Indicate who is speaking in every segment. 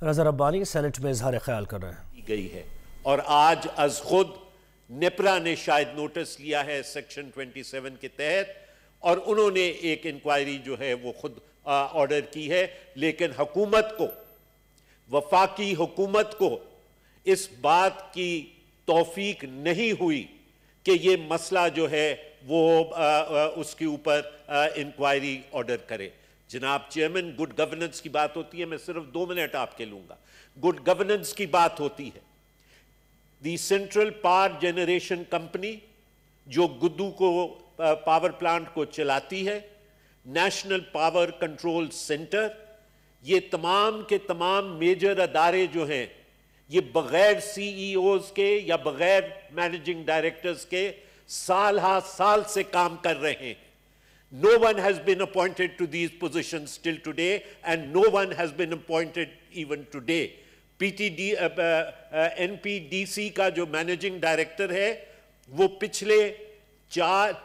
Speaker 1: رضا ربانی Saint میں اظہار خیال کر رہے ہیں
Speaker 2: گئی ہے اور آج از خود نیپرا نے شاید نوٹس لیا ہے سیکشن 27 کے تحت اور انہوں نے ایک انکوائری جو ہے وہ خود آرڈر کی ہے، لیکن حکومت کو، وفاقی حکومت کو اس بات کی توفیق نہیں ہوئی کہ یہ مسئلہ جو ہے وہ اس کے اوپر انکوائری آرڈر کرے۔ جناب چیئرمین، گڈ گورننس کی بات ہوتی ہے، میں صرف 2 منٹ آپ کے لوں گا۔ گڈ گورننس کی بات ہوتی ہے، the central power generation company جو گدو کو پاور پلانٹ کو چلاتی ہے، نیشنل پاور کنٹرول سینٹر، یہ تمام کے تمام میجر ادارے جو ہیں یہ بغیر سی ای اوز کے یا بغیر مینیجنگ ڈائریکٹرز کے سال ہا سال سے کام کر رہے ہیں۔ No one has been appointed to these positions till today, and no one has been appointed even today. NPDC کا جو مینیجنگ ڈائریکٹر ہے وہ پچھلے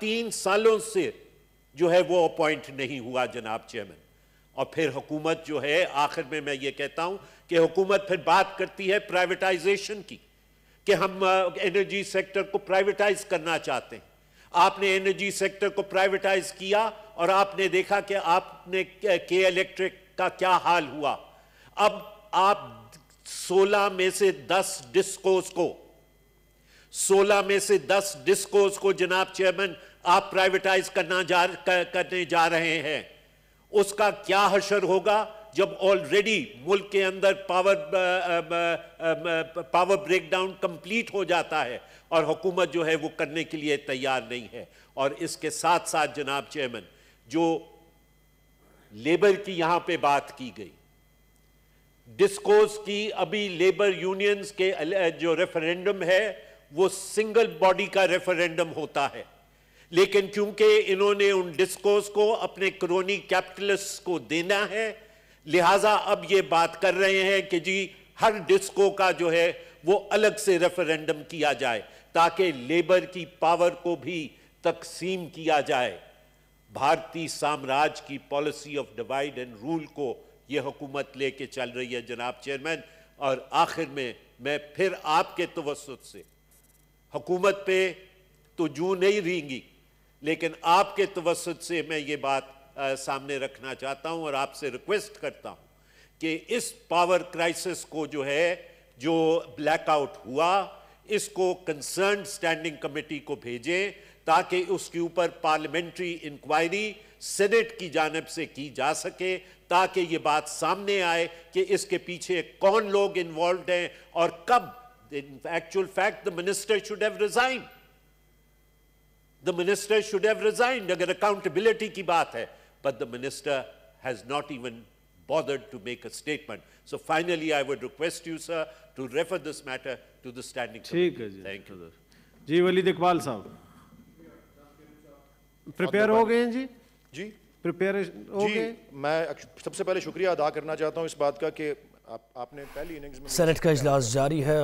Speaker 2: 3 سالوں سے جو ہے وہ اپوائنٹ نہیں ہوا جناب چیئرمین۔ اور پھر حکومت جو ہے، آخر میں یہ کہتا ہوں کہ حکومت پھر بات کرتی ہے پرائیویٹائزیشن کی، کہ ہم انرجی سیکٹر کو پرائیویٹائز کرنا چاہتے ہیں۔ آپ نے انرجی سیکٹر کو پرائیویٹائز کیا اور آپ نے دیکھا کہ آپ نے کے الیکٹرک کا کیا حال ہوا۔ اب آپ 16 میں سے 10 ڈسکوز کو جناب چیئرمین آپ پرائیویٹائز کرنے جا رہے ہیں۔ اس کا کیا حشر ہوگا جب آلریڈی ملک کے اندر پاور بریک ڈاؤن کمپلیٹ ہو جاتا ہے اور حکومت جو ہے وہ کرنے کے لیے تیار نہیں ہے۔ اور اس کے ساتھ ساتھ جناب چیئرمین، جو لیبر کی یہاں پہ بات کی گئی، ڈسکوز کی ابھی لیبر یونینز کے جو ریفرینڈم ہے وہ سنگل باڈی کا ریفرینڈم ہوتا ہے، لیکن کیونکہ انہوں نے ان ڈسکوز کو اپنے کرونی کیپٹلسٹ کو دینا ہے، لہٰذا اب یہ بات کر رہے ہیں کہ جی ہر ڈسکو کا جو ہے وہ الگ سے ریفرینڈم کیا جائے تاکہ لیبر کی پاور کو بھی تقسیم کیا جائے۔ بھارتی سامراج کی policy of divide and rule کو یہ حکومت لے کے چل رہی ہے جناب چیئرمین۔ اور آخر میں پھر آپ کے توسط سے حکومت پہ تو جو نہیں رہیں گی، لیکن آپ کے توسط سے میں یہ بات سامنے رکھنا چاہتا ہوں اور آپ سے ریکویسٹ کرتا ہوں کہ اس پاور کرائسس کو جو ہے، جو بلیک آؤٹ ہوا، اس کو کنسرنڈ سٹینڈنگ کمیٹی کو بھیجیں تاکہ اس کے اوپر پارلیمنٹری انکوائری سینٹ کی جانب سے کی جا سکے، تاکہ یہ بات سامنے آئے کہ اس کے پیچھے کون لوگ انوالوڈ ہیں اور کب۔ Actual fact the minister should have resigned. The minister should have resigned اگر اکاؤنٹیبلٹی کی بات ہے، but the minister has not even bothered to make a statement. So finally I would request you sir to refer this matter to the standing committee.
Speaker 3: ٹھیک ہے جی،
Speaker 2: Thank you.
Speaker 3: جی ولید اقبال صاحب prepare ہو گئے ہیں جی؟
Speaker 4: جی
Speaker 3: prepare ہو گئے؟
Speaker 4: میں سب سے پہلے شکریہ ادا کرنا چاہتا ہوں اس بات کا کہ آپ نے پہلی اننگز میں
Speaker 1: سینٹ کا اجلاس جاری ہے۔